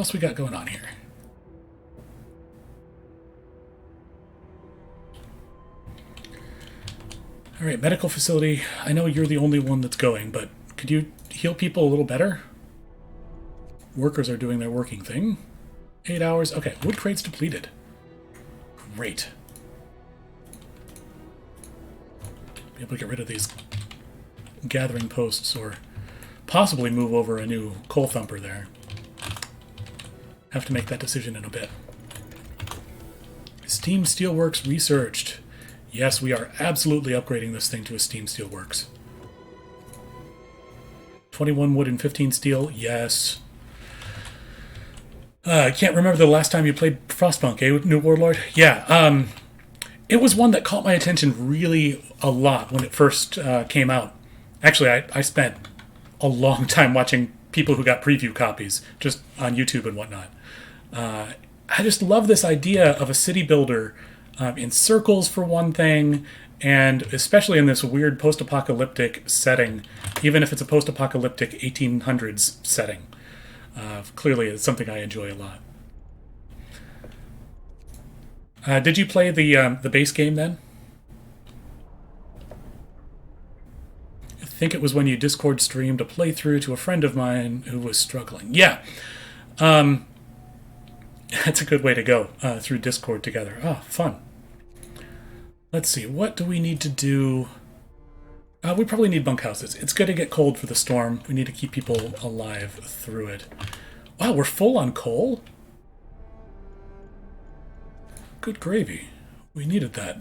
else we got going on here? All right, medical facility. I know you're the only one that's going, but could you heal people a little better? Workers are doing their working thing. 8 hours. Okay, wood crates depleted. Great. Be able to get rid of these gathering posts or possibly move over a new coal thumper there. Have to make that decision in a bit. Steam Steelworks researched. Yes, we are absolutely upgrading this thing to a Steam Steelworks. 21 wood and 15 steel. Yes. I can't remember the last time you played Frostpunk, eh, New Warlord? Yeah, it was one that caught my attention really a lot when it first came out. Actually, I spent a long time watching people who got preview copies, just on YouTube and whatnot. I just love this idea of a city builder in circles, for one thing, and especially in this weird post-apocalyptic setting, even if it's a post-apocalyptic 1800s setting. Clearly, it's something I enjoy a lot. Did you play the base game then? I think it was when you Discord streamed a playthrough to a friend of mine who was struggling. Yeah, that's a good way to go through Discord together. Ah, fun. Let's see, what do we need to do? We probably need bunkhouses. It's going to get cold for the storm. We need to keep people alive through it. Wow, we're full on coal? Good gravy. We needed that.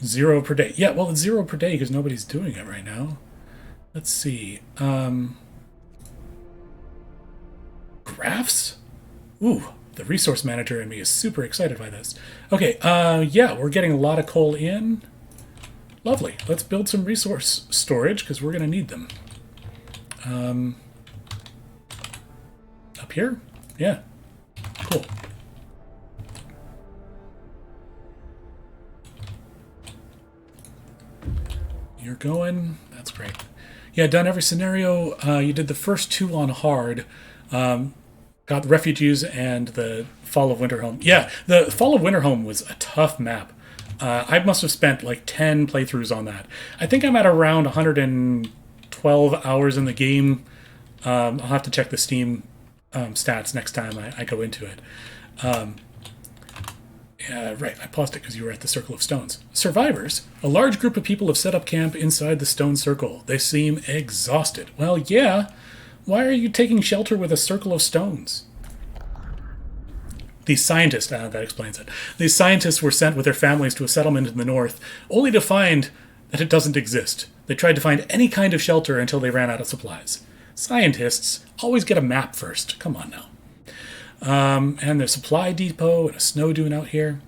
0 per day. Yeah, well, it's 0 per day because nobody's doing it right now. Let's see. Graphs? Ooh, the resource manager in me is super excited by this. Okay, yeah, we're getting a lot of coal in. Lovely. Let's build some resource storage because we're going to need them. Up here? Yeah. Cool. You're going. That's great. Yeah, done every scenario. You did the first 2 on hard. Got the refugees and the Fall of Winterhome. Yeah, the Fall of Winterhome was a tough map. I must have spent like 10 playthroughs on that. I think I'm at around 112 hours in the game. I'll have to check the Steam stats next time I go into it. Yeah, right, I paused it because you were at the Circle of Stones. Survivors. A large group of people have set up camp inside the stone circle. They seem exhausted. Well, yeah. Why are you taking shelter with a circle of stones? These scientists, that explains it. These scientists were sent with their families to a settlement in the north, only to find that it doesn't exist. They tried to find any kind of shelter until they ran out of supplies. Scientists always get a map first. Come on now. And there's a supply depot and a snow dune out here.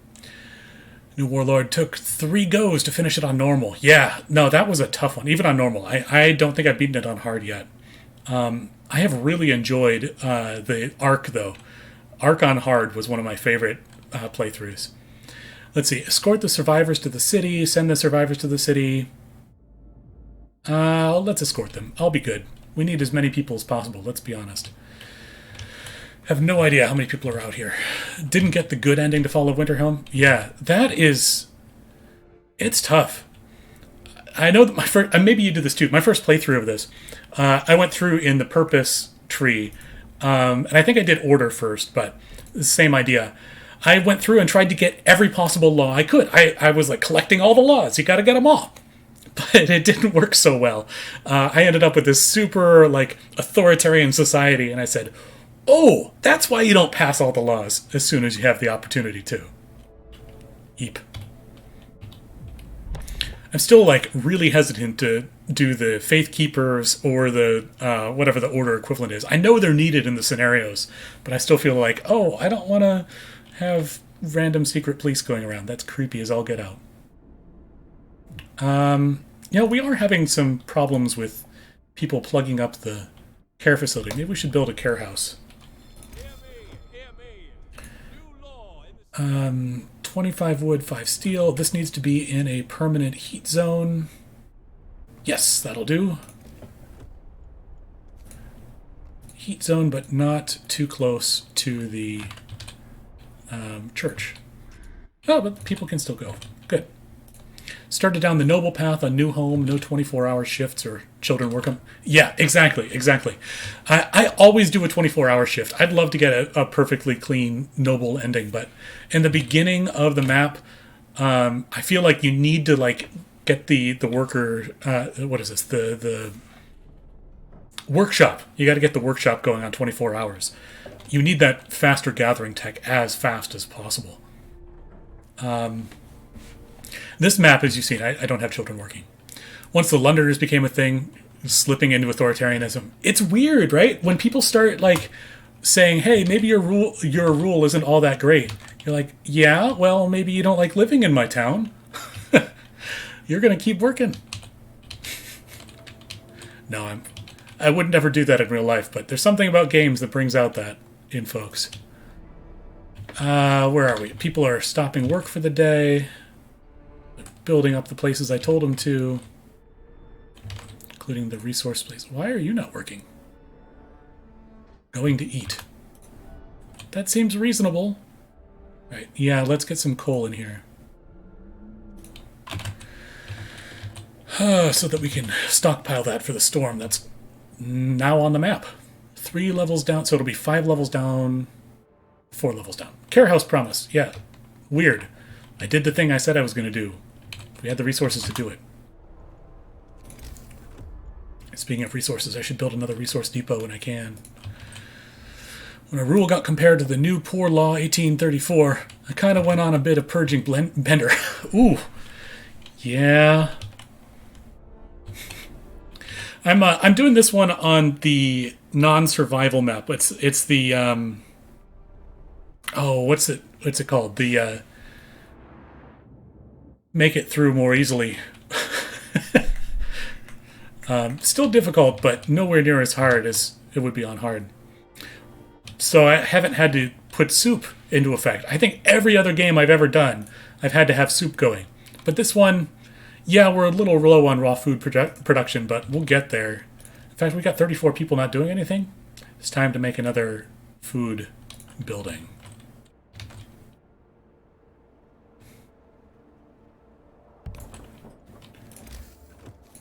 New Warlord took 3 goes to finish it on normal. Yeah, no, that was a tough one, even on normal. I don't think I've beaten it on hard yet. I have really enjoyed the Ark, though. Ark on hard was one of my favorite playthroughs. Let's see. Escort the survivors to the city. Send the survivors to the city. Let's escort them. I'll be good. We need as many people as possible, let's be honest. Have no idea how many people are out here. Didn't get the good ending to Fall of Winterhome. Yeah, that is... It's tough. I know that my first... maybe you did this too. My first playthrough of this, I went through in the purpose tree. And I think I did order first, but the same idea. I went through and tried to get every possible law I could. I was like collecting all the laws. You got to get them all. But it didn't work so well. I ended up with this super like authoritarian society, and I said, oh, that's why you don't pass all the laws as soon as you have the opportunity to. Eep. I'm still like really hesitant to do the Faith Keepers or the whatever the Order equivalent is. I know they're needed in the scenarios, but I still feel like, oh, I don't want to have random secret police going around. That's creepy as all get out. You know, we are having some problems with people plugging up the care facility. Maybe we should build a care house. 25 wood, 5 steel. This needs to be in a permanent heat zone. Yes, that'll do. heat zone, but not too close to the church. Oh, but people can still go. Good. Started down the noble path, a new home, no 24-hour shifts or children work them. Yeah, exactly. I always do a 24-hour shift. I'd love to get a perfectly clean, noble ending, but in the beginning of the map, I feel like you need to like get the worker. What is this? The workshop. You got to get the workshop going on 24 hours. You need that faster gathering tech as fast as possible. This map, as you've seen, I don't have children working. Once the Londoners became a thing, slipping into authoritarianism, it's weird, right? When people start like saying, "Hey, maybe your rule isn't all that great," you're like, "Yeah, well, maybe you don't like living in my town. You're gonna keep working." No, I would never do that in real life, but there's something about games that brings out that in folks. Where are we? People are stopping work for the day. They're building up the places I told them to, including the resource place. Why are you not working? Going to eat. That seems reasonable. Right, yeah, let's get some coal in here. So that we can stockpile that for the storm that's now on the map. 3 levels down, so it'll be 5 levels down, 4 levels down. Care House Promise, yeah. Weird. I did the thing I said I was going to do. We had the resources to do it. Speaking of resources, I should build another resource depot when I can. When a rule got compared to the new Poor Law 1834, I kind of went on a bit of purging bender. Ooh. Yeah. I'm doing this one on the non-survival map. It's the what's it called? The make it through more easily. Still difficult, but nowhere near as hard as it would be on hard. So I haven't had to put soup into effect. I think every other game I've ever done, I've had to have soup going. But this one, yeah, we're a little low on raw food production, but we'll get there. In fact, we got 34 people not doing anything. It's time to make another food building.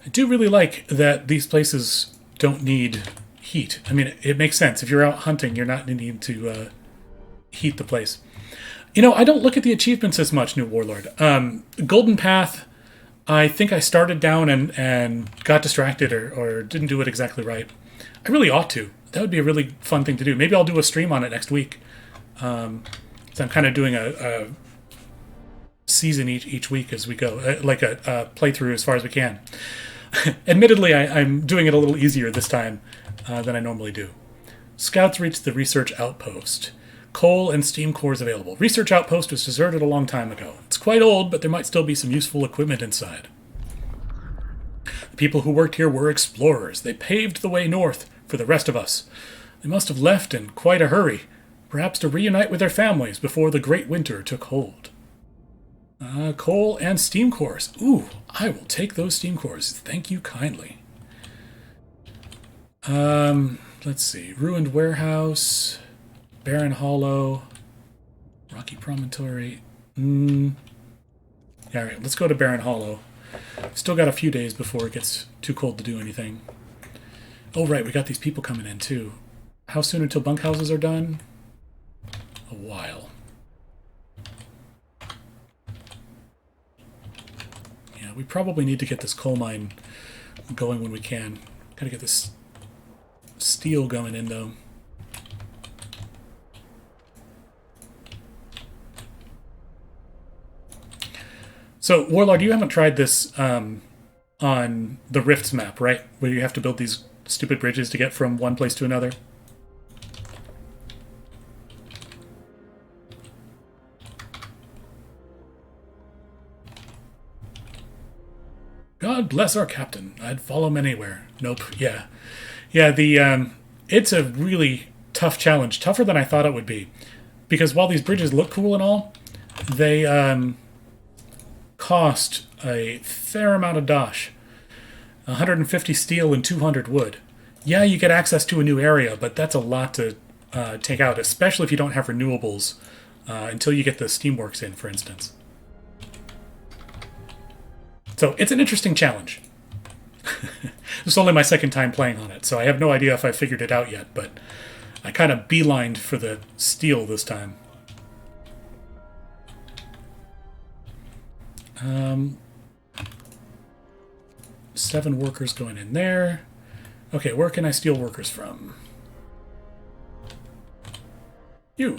I do really like that these places don't need heat. I mean, it makes sense. If you're out hunting, you're not needing to heat the place. You know, I don't look at the achievements as much, New Warlord. Golden Path, I think I started down and got distracted or didn't do it exactly right. I really ought to. That would be a really fun thing to do. Maybe I'll do a stream on it next week. So I'm kind of doing a season each week as we go, like a playthrough as far as we can. Admittedly, I'm doing it a little easier this time than I normally do. Scouts reached the research outpost. Coal and steam cores available. Research outpost was deserted a long time ago. It's quite old, but there might still be some useful equipment inside. The people who worked here were explorers. They paved the way north for the rest of us. They must have left in quite a hurry, perhaps to reunite with their families before the great winter took hold. Coal and steam cores. Ooh, I will take those steam cores. Thank you kindly. Let's see. Ruined warehouse. Barren Hollow. Rocky Promontory. Yeah, alright, let's go to Barren Hollow. Still got a few days before it gets too cold to do anything. Oh, right, we got these people coming in, too. How soon until bunkhouses are done? A while. Yeah, we probably need to get this coal mine going when we can. Gotta get this steel going in, though. So, Warlord, you haven't tried this on the Rifts map, right? Where you have to build these stupid bridges to get from one place to another? God bless our captain. I'd follow him anywhere. Nope. Yeah. Yeah, it's a really tough challenge. Tougher than I thought it would be. Because while these bridges look cool and all, they cost a fair amount of dosh. 150 steel and 200 wood. Yeah, you get access to a new area, but that's a lot to take out, especially if you don't have renewables until you get the steamworks in, for instance. So it's an interesting challenge. This is only my second time playing on it, so I have no idea if I figured it out yet, but I kind of beelined for the steel this time. 7 workers going in there. Okay, where can I steal workers from? You.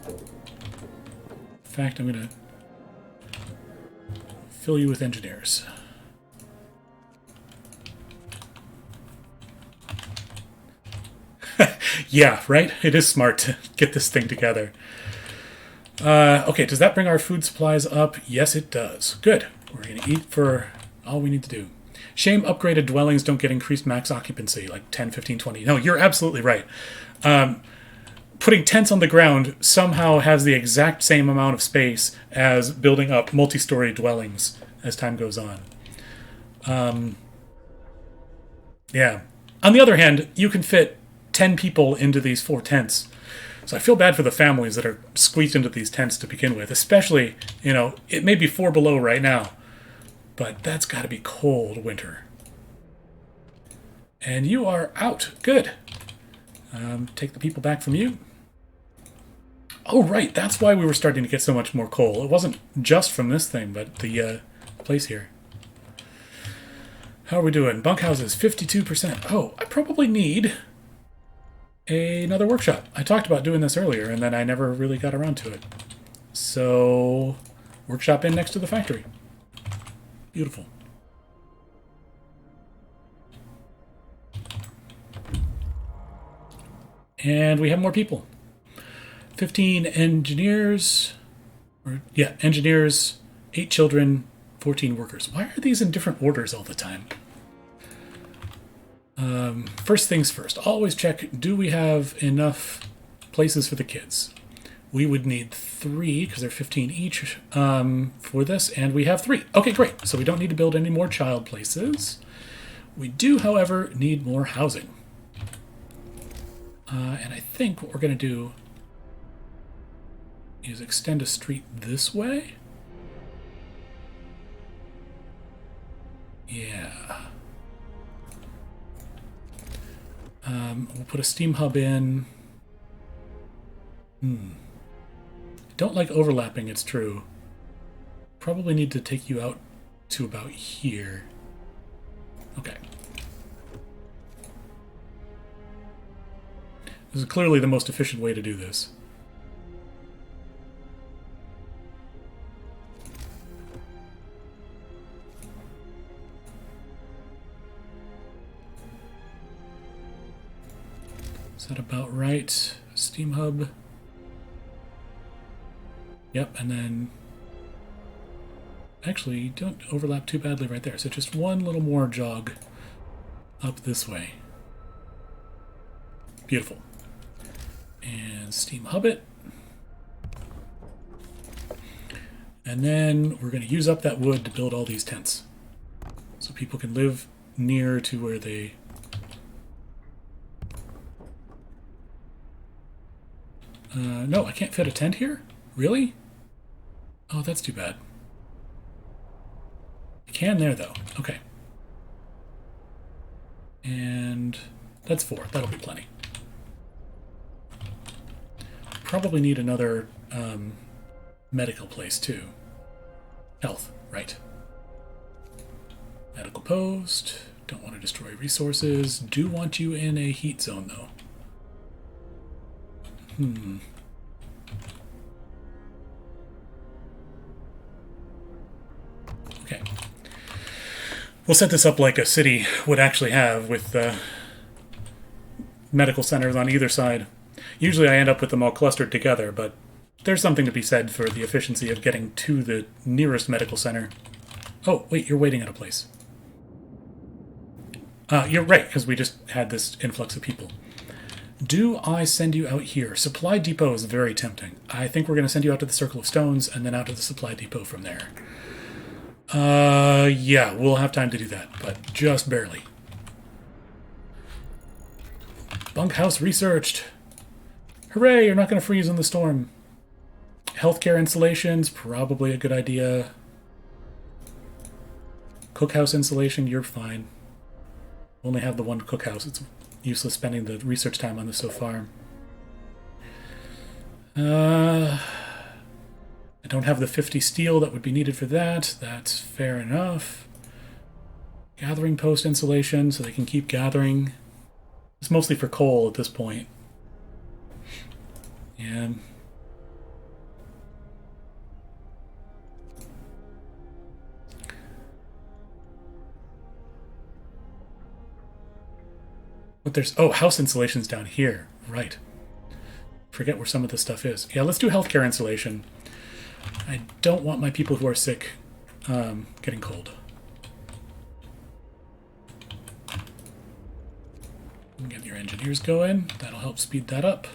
In fact, I'm going to fill you with engineers. Yeah, right? It is smart to get this thing together. Okay, does that bring our food supplies up? Yes, it does. Good. We're going to eat for all we need to do. Shame upgraded dwellings don't get increased max occupancy, like 10, 15, 20. No, you're absolutely right. Putting tents on the ground somehow has the exact same amount of space as building up multi-story dwellings as time goes on. Yeah. On the other hand, you can fit 10 people into these 4 tents. So I feel bad for the families that are squeezed into these tents to begin with, especially, it may be 4 below right now, but that's got to be cold winter. And you are out. Good. Take the people back from you. Oh, right. That's why we were starting to get so much more coal. It wasn't just from this thing, but the place here. How are we doing? Bunkhouses, 52%. Oh, I probably need another workshop. I talked about doing this earlier, and then I never really got around to it. So, workshop in next to the factory. Beautiful. And we have more people. 15 engineers. Engineers, 8 children, 14 workers. Why are these in different orders all the time? First things first, always check, do we have enough places for the kids? We would need 3, because they're 15 each, for this, and we have 3. Okay, great. So we don't need to build any more child places. We do, however, need more housing. And I think what we're going to do is extend a street this way. Yeah. We'll put a steam hub in. Don't like overlapping, it's true. Probably need to take you out to about here. Okay. This is clearly the most efficient way to do this. Is that about right? Steam hub. Yep, and then... Actually, don't overlap too badly right there. So just one little more jog up this way. Beautiful. And steam hub it. And then we're going to use up that wood to build all these tents. So people can live near to where they... no, I can't fit a tent here? Really? Oh, that's too bad. I can there, though. Okay. And that's 4. That'll be plenty. Probably need another medical place, too. Health, right. Medical post. Don't want to destroy resources. Do want you in a heat zone, though. Okay. We'll set this up like a city would actually have, with medical centers on either side. Usually I end up with them all clustered together, but there's something to be said for the efficiency of getting to the nearest medical center. Oh, wait, you're waiting at a place. You're right, because we just had this influx of people. Do I send you out here? Supply depot is very tempting. I think we're going to send you out to the Circle of Stones and then out to the supply depot from there. Yeah, we'll have time to do that, but just barely. Bunkhouse researched. Hooray, you're not going to freeze in the storm. Healthcare installations, probably a good idea. Cookhouse installation, you're fine. Only have the one cookhouse. It's useless spending the research time on this so far. I don't have the 50 steel that would be needed for that. That's fair enough. Gathering post insulation so they can keep gathering. It's mostly for coal at this point. Yeah. But there's... Oh, house insulation's down here. Right. Forget where some of this stuff is. Yeah, let's do healthcare insulation. I don't want my people who are sick getting cold. Get your engineers going. That'll help speed that up.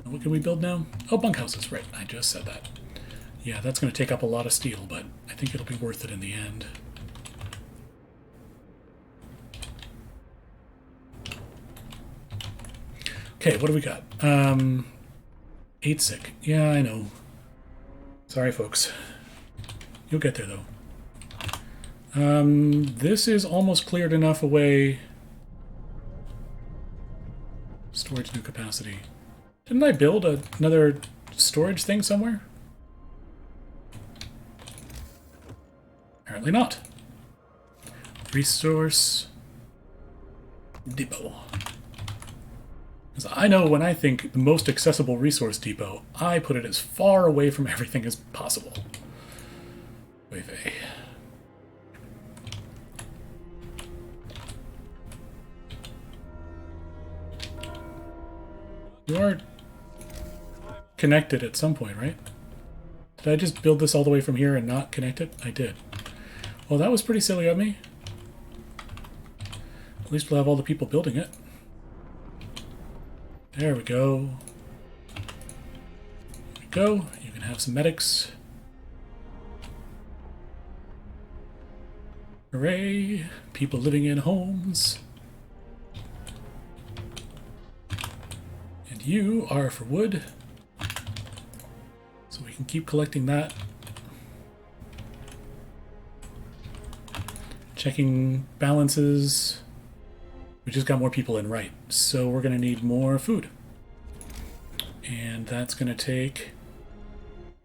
What can we build now? Oh, bunkhouses. Right, I just said that. Yeah, that's going to take up a lot of steel, but I think it'll be worth it in the end. Okay, what do we got? 8 sick. Yeah, I know. Sorry, folks. You'll get there, though. This is almost cleared enough away. Storage new capacity. Didn't I build another storage thing somewhere? Apparently not. Resource depot. Because I know when I think the most accessible resource depot, I put it as far away from everything as possible. Wave A. You are connected at some point, right? Did I just build this all the way from here and not connect it? I did. Well, that was pretty silly of me. At least we'll have all the people building it. There we go. There we go. You can have some medics. Hooray! People living in homes. And you are for wood. So we can keep collecting that. Checking balances. We just got more people in, right. So we're going to need more food. And that's going to take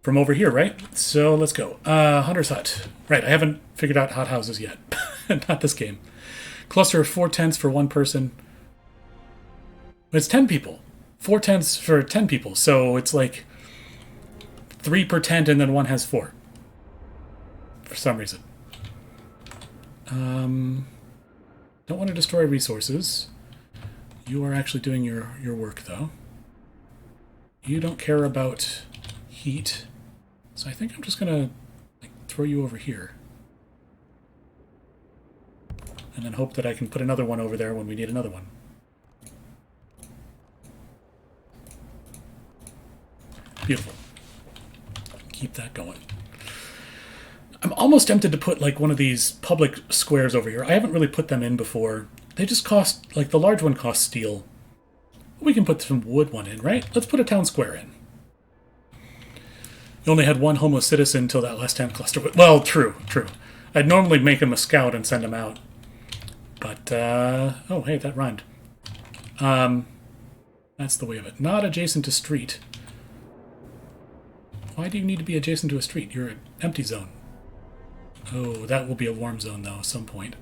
from over here, right? So let's go. Hunter's Hut. Right, I haven't figured out hothouses yet. Not this game. Cluster of 4 tents for 1 person. It's 10 people. 4 tents for 10 people. So it's like 3 per tent and then one has 4. For some reason. Don't want to destroy resources. You are actually doing your work, though. You don't care about heat. So I think I'm just going to throw you over here. And then hope that I can put another one over there when we need another one. Beautiful. Keep that going. I'm almost tempted to put like one of these public squares over here. I haven't really put them in before. They just cost, like the large one costs steel. We can put some wood one in, right? Let's put a town square in. You only had 1 homo citizen until that last tent cluster. Well, true. I'd normally make him a scout and send him out. But, oh, hey, that rhymed. That's the way of it. Not adjacent to street. Why do you need to be adjacent to a street? You're an empty zone. Oh, that will be a warm zone, though, at some point.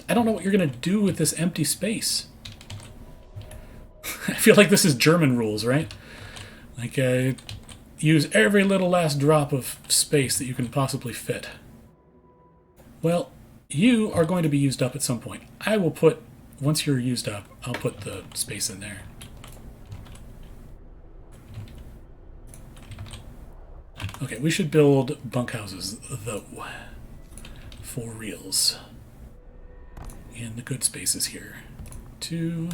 I don't know what you're going to do with this empty space. I feel like this is German rules, right? Like, use every little last drop of space that you can possibly fit. Well, you are going to be used up at some point. I will put, once you're used up, I'll put the space in there. Okay, we should build bunkhouses, though. For reals. In the good spaces here. 2.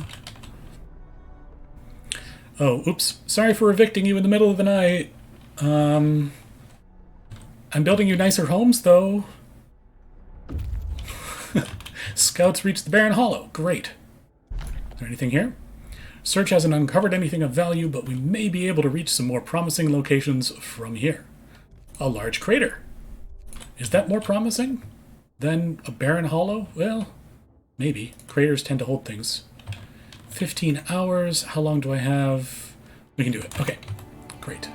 Oh, oops. Sorry for evicting you in the middle of the night. I'm building you nicer homes, though. Scouts reached the barren hollow. Great. Is there anything here? Search hasn't uncovered anything of value, but we may be able to reach some more promising locations from here. A large crater. Is that more promising than a barren hollow? Well, maybe. Craters tend to hold things. 15 hours. How long do I have? We can do it. Okay, great.